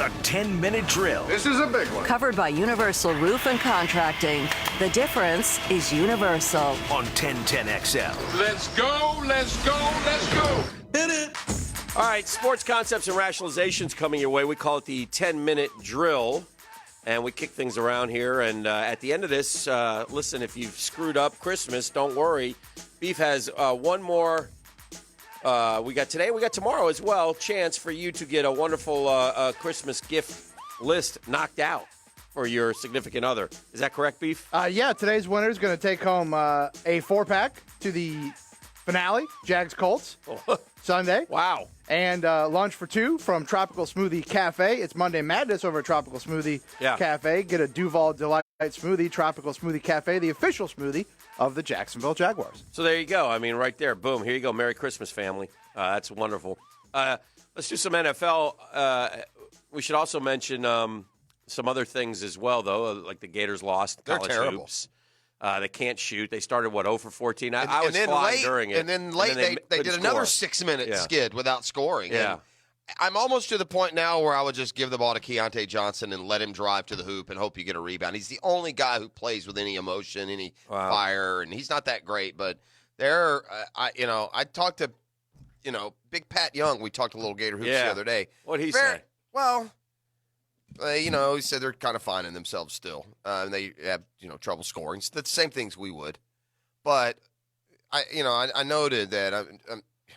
The 10-minute drill. This is a big one. Covered by Universal Roof and Contracting. The difference is universal. On 1010XL. Let's go, let's go, let's go. Hit it. All right, sports concepts and rationalizations coming your way. We call it the 10-minute drill. And we kick things around here. And at the end of this, listen, if you've screwed up Christmas, don't worry. Beef has one more. We got today, we got tomorrow as well. Chance for you to get a wonderful Christmas gift list knocked out for your significant other. Is that correct, Beef? Yeah, today's winner is going to take home a 4-pack to the finale, Jags-Colts, Sunday. Wow. And lunch for two from Tropical Smoothie Cafe. It's Monday Madness over at Tropical Smoothie Cafe. Get a Duval Delight Smoothie, Tropical Smoothie Cafe, the official smoothie of the Jacksonville Jaguars. So there you go. I mean, right there. Boom. Here you go. Merry Christmas, family. That's wonderful. Let's do some NFL. We should also mention some other things as well, though, like the Gators lost. They're college terrible. Hoops. They can't shoot. They started, 0 for 14? I was flying during it. And then late, they did another 6-minute skid without scoring. Yeah. And I'm almost to the point now where I would just give the ball to Keontae Johnson and let him drive to the hoop and hope you get a rebound. He's the only guy who plays with any emotion, any fire, and he's not that great. But I talked to, Big Pat Young. We talked a little Gator Hoops the other day. What'd he say? Well, he said they're kind of finding themselves still. And they have, trouble scoring. It's the same things we would. But, I noted that,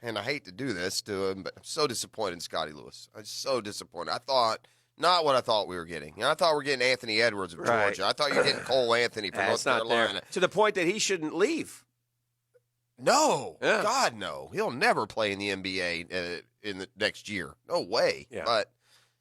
and I hate to do this to him, but I'm so disappointed in Scotty Lewis. I'm so disappointed. I thought, not what I thought we were getting. I thought we were getting Anthony Edwards of Georgia. Right. I thought you were getting Cole Anthony from North Carolina. To the point that he shouldn't leave. No. Yeah. God, no. He'll never play in the NBA in the next year. No way. Yeah. But,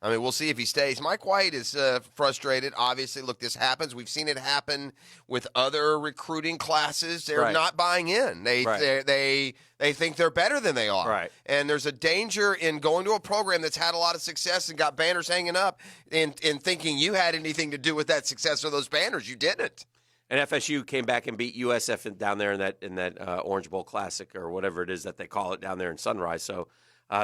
we'll see if he stays. Mike White is frustrated. Obviously, look, this happens. We've seen it happen with other recruiting classes. They're not buying in. They think they're better than they are. Right. And there's a danger in going to a program that's had a lot of success and got banners hanging up and thinking you had anything to do with that success or those banners. You didn't. And FSU came back and beat USF down there in that Orange Bowl Classic or whatever it is that they call it down there in Sunrise. So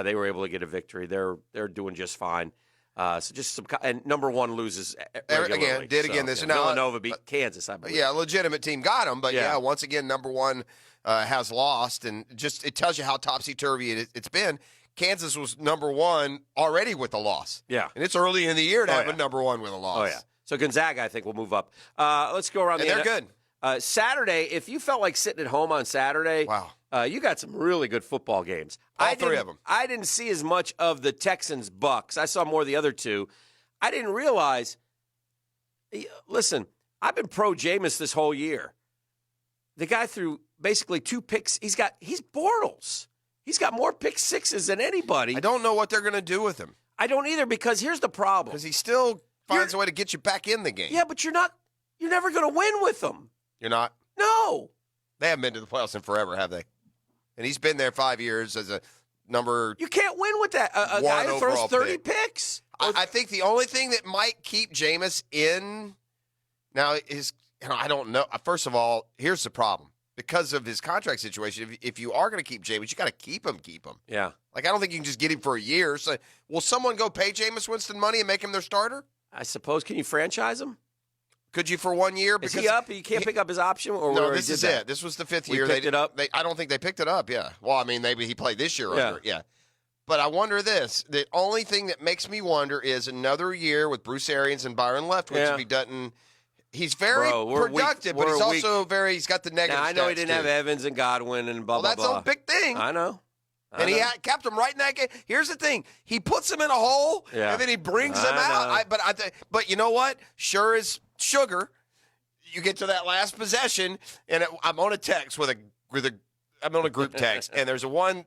they were able to get a victory. They're doing just fine. So just some and number one loses regularly. Again. This Villanova beat Kansas, I believe. Yeah, a legitimate team got them, but once again, number one has lost, and just it tells you how topsy-turvy it's been. Kansas was number one already with a loss. Yeah. And it's early in the year to have a number one with a loss. Oh, yeah. So Gonzaga, I think, will move up. Let's go around and they're good. Saturday, if you felt like sitting at home on Saturday, you got some really good football games. All three of them. I didn't see as much of the Texans-Bucks. I saw more of the other two. I didn't realize – listen, I've been pro Jameis this whole year. The guy threw basically 2 picks. He's Bortles. He's got more pick sixes than anybody. I don't know what they're going to do with him. I don't either because here's the problem. Because he still finds a way to get you back in the game. Yeah, but you're never going to win with him. You're not? No. They haven't been to the playoffs in forever, have they? And he's been there 5 years as a number. You can't win with that. A guy who throws 30 picks. I think the only thing that might keep Jameis in now is, I don't know. First of all, here's the problem. Because of his contract situation, if you are going to keep Jameis, you got to keep him. Yeah. Like, I don't think you can just get him for a year. So, will someone go pay Jameis Winston money and make him their starter? I suppose. Can you franchise him? Could you for 1 year? Is he up? You can't pick up his option? Or no, this is it. This was the 5th year. They picked it up? I don't think they picked it up, yeah. Well, maybe he played this year. Yeah. But I wonder this. The only thing that makes me wonder is another year with Bruce Arians and Byron Leftwich. If he doesn't, he's very productive, but he's also he's got the negative now, I know he didn't too. have Evans and Godwin and blah, blah, blah. Well, that's a big thing. I know. And he kept him right in that game. Here's the thing. He puts him in a hole, and then he brings them out. But you know what? Sure as sugar, you get to that last possession, and I'm on a text I'm on a group text, and there's one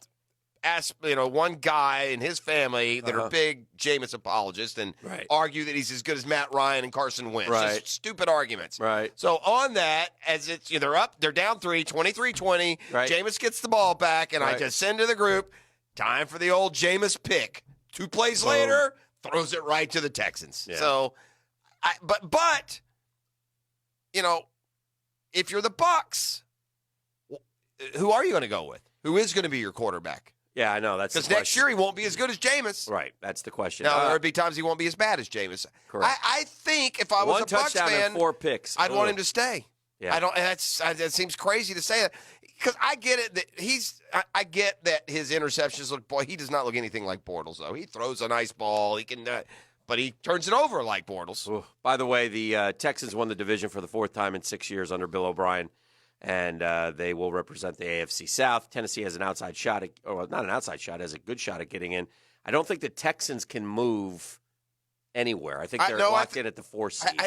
guy and his family that are big Jameis apologists and argue that he's as good as Matt Ryan and Carson Wentz. Right. Just stupid arguments. Right. So on that, as it's they're down 23-20. Right. Jameis gets the ball back, and I just send to the group, time for the old Jameis pick. 2 plays later, throws it right to the Texans. Yeah. So, but if you're the Bucs, who are you going to go with? Who is going to be your quarterback? Yeah, I know. That's because next year he won't be as good as Jameis. Right. That's the question. Now there'll be times he won't be as bad as Jameis. Correct. I think if I was One a Bucs touchdown fan, and 4 picks. I'd want him to stay. Yeah. I don't. That seems crazy to say that because I get it that I get that his interceptions look. Boy, he does not look anything like Bortles though. He throws a nice ball. He can. But he turns it over like Bortles. Ooh. By the way, the Texans won the division for the 4th time in 6 years under Bill O'Brien, and they will represent the AFC South. Tennessee has an outside shot, or not an outside shot, has a good shot at getting in. I don't think the Texans can move anywhere. I think they're locked in at the 4 seed.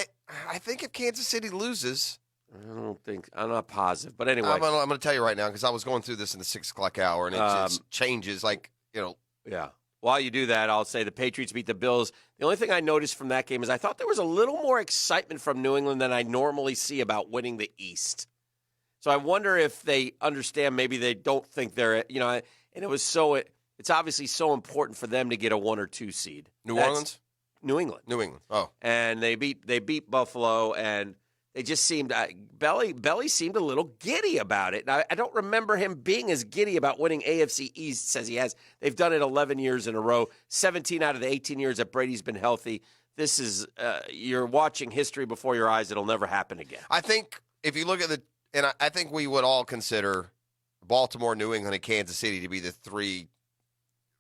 I think if Kansas City loses, I'm not positive. But anyway. I'm going to tell you right now because I was going through this in the 6 o'clock hour, and it just changes Yeah. While you do that, I'll say the Patriots beat the Bills. The only thing I noticed from that game is I thought there was a little more excitement from New England than I normally see about winning the East. So I wonder if they understand maybe they don't think they're, and it's obviously so important for them to get a 1 or 2 seed. New Orleans? New England. Oh. And they beat Buffalo, and they just seemed Belly seemed a little giddy about it. And I don't remember him being as giddy about winning AFC East as he has. They've done it 11 years in a row, 17 out of the 18 years that Brady's been healthy. This is you're watching history before your eyes. It'll never happen again. I think if you look at I think we would all consider Baltimore, New England, and Kansas City to be the 3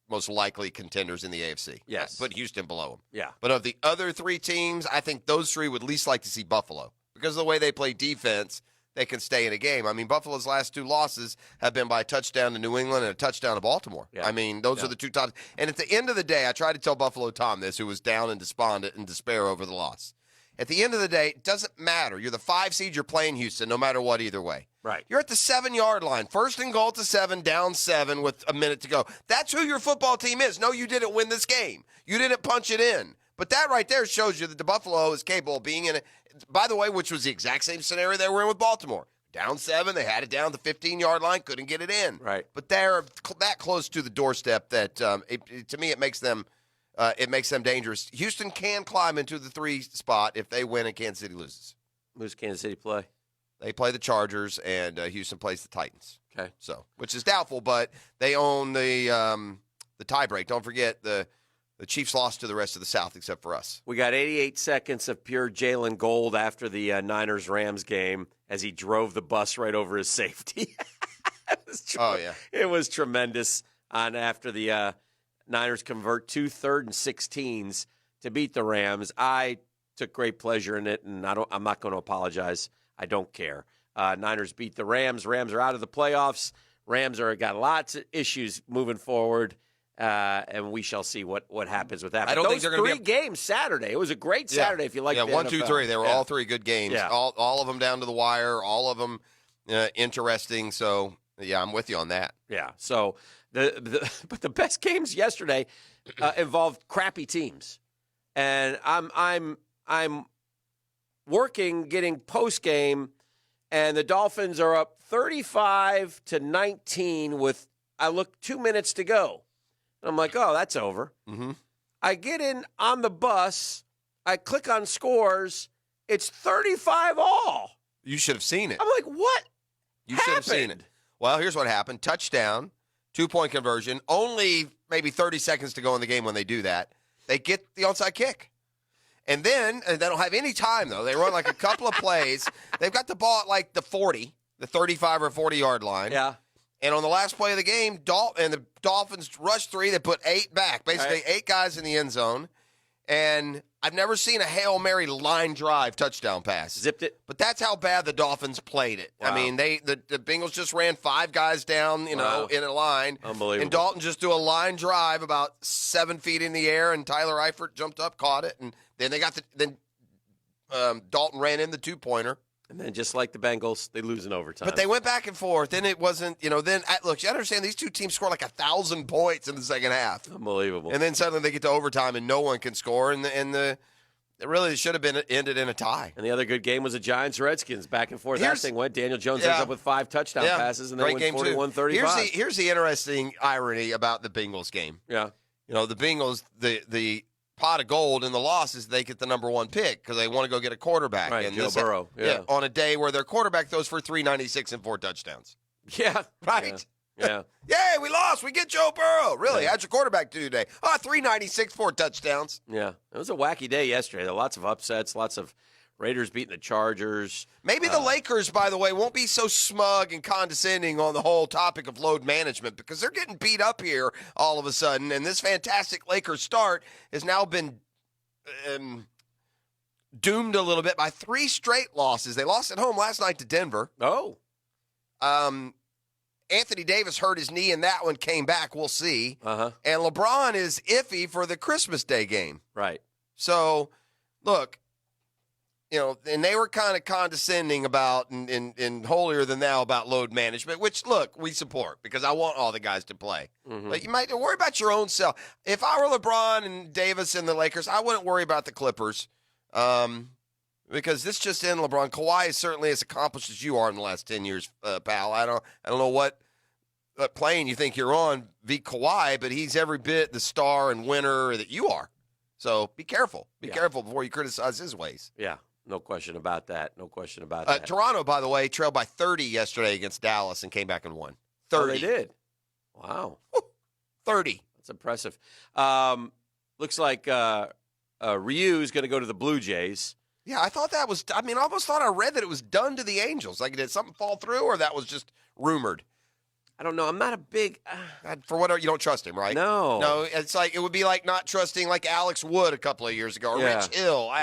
most likely contenders in the AFC. Yes. Put Houston below them. Yeah. But of the other 3 teams, I think those 3 would least like to see Buffalo. Because of the way they play defense, they can stay in a game. I mean, Buffalo's last 2 losses have been by a touchdown to New England and a touchdown to Baltimore. Yeah. I mean, those are the 2 times. And at the end of the day, I tried to tell Buffalo Tom this, who was down and despondent and despair over the loss. At the end of the day, it doesn't matter. You're the 5 seed. You're playing Houston, no matter what, either way. Right. You're at the 7-yard line. 1st and goal to 7, down 7 with a minute to go. That's who your football team is. No, you didn't win this game. You didn't punch it in. But that right there shows you that the Buffalo is capable of being in it. By the way, which was the exact same scenario they were in with Baltimore. Down 7, they had it down the 15-yard line, couldn't get it in. Right. But they're that close to the doorstep that, to me, it makes them dangerous. Houston can climb into the 3 spot if they win and Kansas City loses. Who's Kansas City play? They play the Chargers, and Houston plays the Titans. Okay. So, which is doubtful, but they own the tiebreak. Don't forget the Chiefs lost to the rest of the South except for us. We got 88 seconds of pure Jalen Gold after the Niners-Rams game as he drove the bus right over his safety. It was tremendous. After the Niners convert 2 3rd and 16s to beat the Rams, I took great pleasure in it, and I'm not going to apologize. I don't care. Niners beat the Rams. Rams are out of the playoffs. Rams got lots of issues moving forward. And we shall see what happens with that. I don't think they're going to be 3 games Saturday. It was a great Saturday if you like. Yeah, the 1, 2, 3. They were all 3 good games. Yeah. All of them down to the wire. All of them interesting. So yeah, I'm with you on that. Yeah. So but the best games yesterday involved crappy teams, and I'm working getting post game, and the Dolphins are up 35-19 with 2 minutes to go. I'm like, oh, that's over. Mm-hmm. I get in on the bus. I click on scores. It's 35 all. You should have seen it. I'm like, what? You should have seen it. Well, here's what happened. Touchdown, 2-point conversion. Only maybe 30 seconds to go in the game when they do that. They get the onside kick. And then they don't have any time, though. They run like a couple of plays. They've got the ball at like the 40, the 35 or 40-yard line. Yeah. And on the last play of the game, the Dolphins rushed 3. They put 8 back, basically 8 guys in the end zone. And I've never seen a Hail Mary line drive touchdown pass. Zipped it. But that's how bad the Dolphins played it. Wow. I mean, the Bengals just ran 5 guys down, in a line. Unbelievable. And Dalton just do a line drive about 7 feet in the air, and Tyler Eifert jumped up, caught it, and then Dalton ran in the 2-pointer. And then just like the Bengals, they lose in overtime. But they went back and forth, and it wasn't, look, you understand these 2 teams score like 1,000 points in the second half. Unbelievable. And then suddenly they get to overtime, and no one can score, and it really should have been ended in a tie. And the other good game was the Giants-Redskins. Back and forth that thing went. Daniel Jones ends up with 5 touchdown passes, and they win 41-35. Here's the interesting irony about the Bengals game. Yeah. The Bengals, the pot of gold in the loss is they get the number 1 pick because they want to go get a quarterback. Right, and Joe Burrow. Yeah. On a day where their quarterback throws for 396 and 4 touchdowns. Yeah. Right. Yeah. Yeah. Yay, we lost. We get Joe Burrow. Really? How'd your quarterback do today? 396, 4 touchdowns. Yeah. It was a wacky day yesterday. There were lots of upsets, lots of Raiders beating the Chargers. Maybe the Lakers, by the way, won't be so smug and condescending on the whole topic of load management because they're getting beat up here all of a sudden. And this fantastic Lakers start has now been doomed a little bit by 3 straight losses. They lost at home last night to Denver. Oh. Anthony Davis hurt his knee in that one, came back. We'll see. Uh-huh. And LeBron is iffy for the Christmas Day game. Right. So, look, and they were kind of condescending about and holier than thou about load management, which, look, we support because I want all the guys to play. Mm-hmm. But you might worry about your own self. If I were LeBron and Davis and the Lakers, I wouldn't worry about the Clippers because this just in, LeBron. Kawhi is certainly as accomplished as you are in the last 10 years, pal. I don't know what plane you think you're on v. Kawhi, but he's every bit the star and winner that you are. So be careful. Be careful before you criticize his ways. Yeah. No question about that. No question about that. Toronto, by the way, trailed by 30 yesterday against Dallas and came back and won. 30. Oh, they did. Wow. 30. That's impressive. Looks like Ryu is going to go to the Blue Jays. Yeah, I thought that was – I almost thought I read that it was done to the Angels. Like, did something fall through or that was just rumored? I don't know. I'm not a big for whatever, you don't trust him, right? No. It's like it would be like not trusting like Alex Wood a couple of years ago or Rich Hill.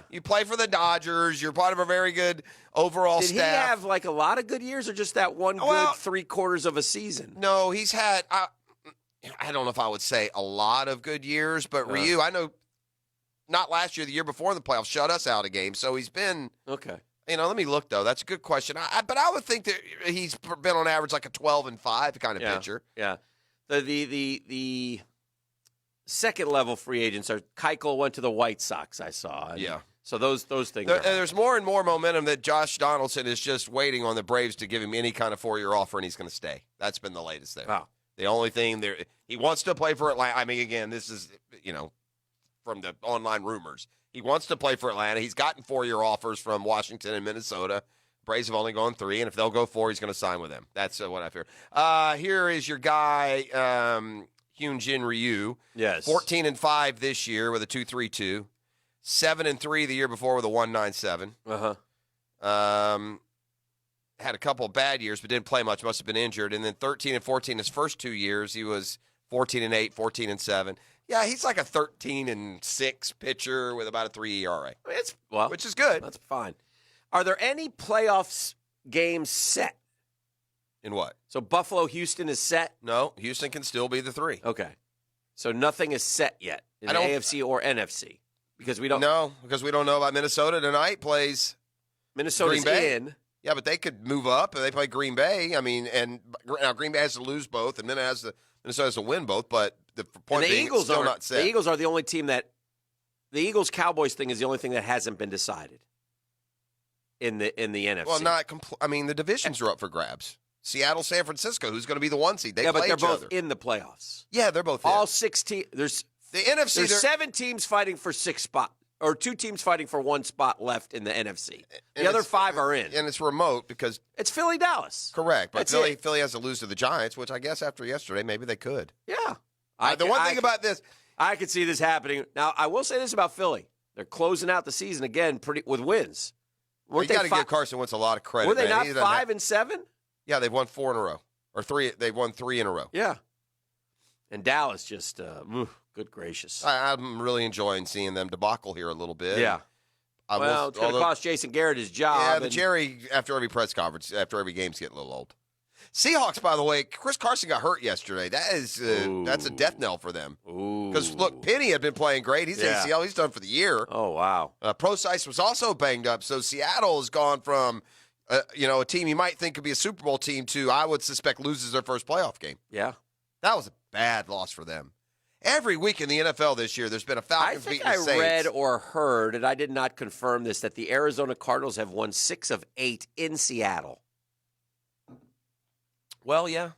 You play for the Dodgers. You're part of a very good overall staff. Did he have like a lot of good years or just that one good 3/4 of a season? No, he's had I don't know if I would say a lot of good years, but Ryu, I know not last year, the year before in the playoffs, shut us out a game. So he's been okay. Let me look, though. That's a good question. But I would think that he's been on average like a 12-5 kind of pitcher. Yeah. The second-level free agents are Keuchel went to the White Sox, I saw. Yeah. So those things There's more and more momentum that Josh Donaldson is just waiting on the Braves to give him any kind of 4-year offer, and he's going to stay. That's been the latest there. Wow. The only thing there, he wants to play for Atlanta. Again, this is, from the online rumors. He wants to play for Atlanta. He's gotten 4-year offers from Washington and Minnesota. Braves have only gone 3, and if they'll go 4, he's going to sign with them. That's what I fear. Here is your guy, Hyunjin Ryu. Yes. 14-5 this year with a 2.32. 7-3 the year before with a 1.97. Had a couple of bad years, but didn't play much. Must have been injured. And then 13-14 his first 2 years. He was 14-8, 14-7. Yeah, he's like a 13-6 pitcher with about a 3 ERA. Which is good. That's fine. Are there any playoffs games set? In what? So Buffalo, Houston is set? No, Houston can still be the 3. Okay. So nothing is set yet in the AFC or NFC because we don't. No, because we don't know about Minnesota tonight. Plays Minnesota's Green Bay. in. Yeah, but they could move up and they play Green Bay. And now Green Bay has to lose both, and Minnesota has to win both. But the point being, it's still not set. The Eagles are the only team that the Eagles-Cowboys thing is the only thing that hasn't been decided in the NFC. Well, the divisions are up for grabs. Seattle, San Francisco, who's going to be the 1 seed? They play but they're each both other. in the playoffs. Yeah, they're both all in. 6 teams. There's the NFC. There's 7 teams fighting for 6 spots. Or 2 teams fighting for 1 spot left in the NFC. The other 5 are in. And it's remote because it's Philly, Dallas. Correct. But Philly has to lose to the Giants, which I guess after yesterday, maybe they could. Yeah. The one thing about this. I could see this happening. Now, I will say this about Philly. They're closing out the season again with wins. You got to give Carson Wentz a lot of credit. Were they not 5-7? Yeah, they've won 4 in a row. Or 3. They've won 3 in a row. Yeah. And Dallas just, good gracious. I'm really enjoying seeing them debacle here a little bit. Yeah. It's going to cost Jason Garrett his job. Yeah, but Jerry, after every press conference, after every game's getting a little old. Seahawks, by the way, Chris Carson got hurt yesterday. That's a death knell for them. Because, look, Penny had been playing great. He's ACL. He's done for the year. Oh, wow. Procise was also banged up. So Seattle has gone from, a team you might think could be a Super Bowl team to, I would suspect, loses their first playoff game. Yeah. That was a bad loss for them. Every week in the NFL this year, there's been a Falcons beating the Saints. I read or heard, and I did not confirm this, that the Arizona Cardinals have won 6 of 8 in Seattle. Well, yeah.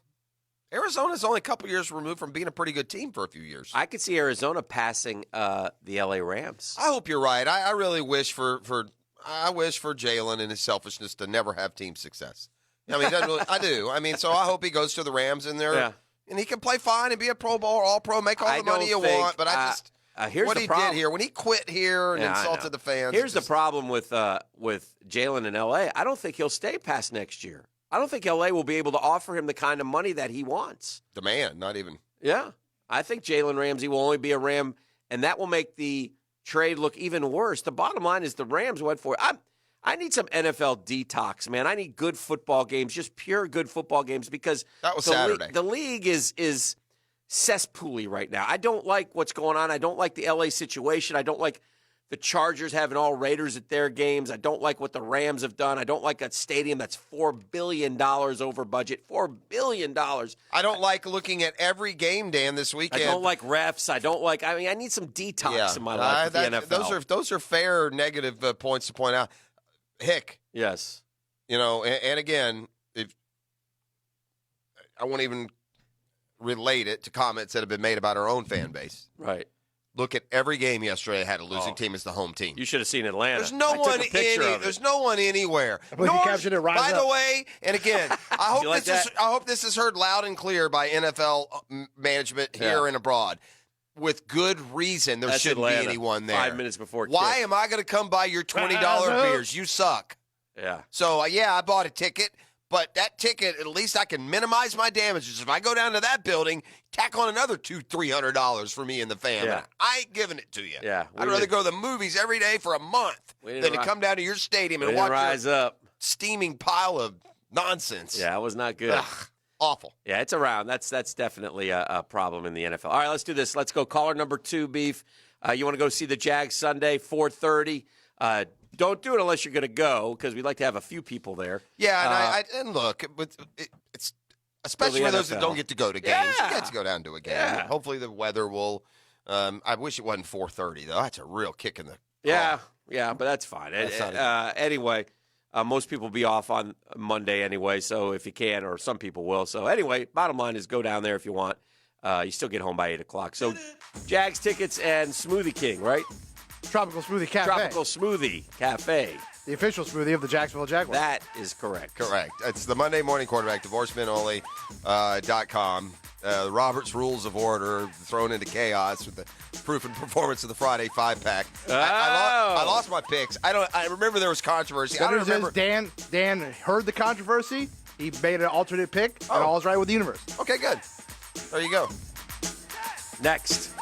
Arizona's only a couple years removed from being a pretty good team for a few years. I could see Arizona passing the LA Rams. I hope you're right. I really wish for Jalen and his selfishness to never have team success. I mean, he doesn't really, I do. I mean, so I hope he goes to the Rams and and he can play fine and be a Pro Bowl, All-Pro, make all the money you want. But I just here's what the he problem. did here when he quit here and insulted the fans. Here's the problem with Jalen in L.A. I don't think he'll stay past next year. I don't think L.A. will be able to offer him the kind of money that he wants. Demand, not even. Yeah. I think Jalen Ramsey will only be a Ram, and that will make the trade look even worse. The bottom line is the Rams went for it. I need some NFL detox, man. I need good football games, just pure good football games, because that was Saturday. The league is cesspool-y right now. I don't like what's going on. I don't like the L.A. situation. I don't like the Chargers having all Raiders at their games. I don't like what the Rams have done. I don't like a stadium that's $4 billion over budget. $4 billion. I don't like looking at every game, Dan, this weekend. I don't like refs. I need some detox in my life with the NFL. Those are fair negative points to point out. Hick. Yes. And again, if I won't even relate it to comments that have been made about our own fan base. Right. Look at every game yesterday that had a losing team as the home team. You should have seen Atlanta. There's no one anywhere. I believe you captured it right By up. the way, and again, I hope this is heard loud and clear by NFL management here and abroad. With good reason, there shouldn't be anyone there. 5 minutes before Why kick. am I going to come buy your $20 beers? You suck. Yeah. So, I bought a ticket. But that ticket, at least I can minimize my damages. If I go down to that building, tack on another $200-$300 for me and the fam. Yeah. I ain't giving it to you. Yeah, I'd rather go to the movies every day for a month than to come down to your stadium and watch your steaming pile of nonsense. Yeah, it was not good. Ugh, awful. Yeah, it's around. That's definitely a problem in the NFL. All right, let's do this. Let's go. Caller number 2, Beef. You want to go see the Jags Sunday, 4:30. Don't do it unless you're going to go, because we'd like to have a few people there. Yeah, and look, it's especially for those that don't get to go to games. Yeah. You get to go down to a game. Yeah. Hopefully the weather will. I wish it wasn't 4:30 though. That's a real kick in the. Yeah, but that's fine. Anyway, most people will be off on Monday anyway, so if you can, or some people will. So anyway, bottom line is go down there if you want. You still get home by 8 o'clock. So Jags tickets and Smoothie King, right? Tropical Smoothie Cafe. Tropical Smoothie Cafe. The official smoothie of the Jacksonville Jaguars. That is correct. Correct. It's the Monday Morning Quarterback, divorcemenonly.com. The Robert's Rules of Order thrown into chaos with the proof and performance of the Friday 5-pack. I lost my picks. I remember there was controversy. I don't remember. Dan heard the controversy. He made an alternate pick, and all's right with the universe. Okay, good. There you go. Next.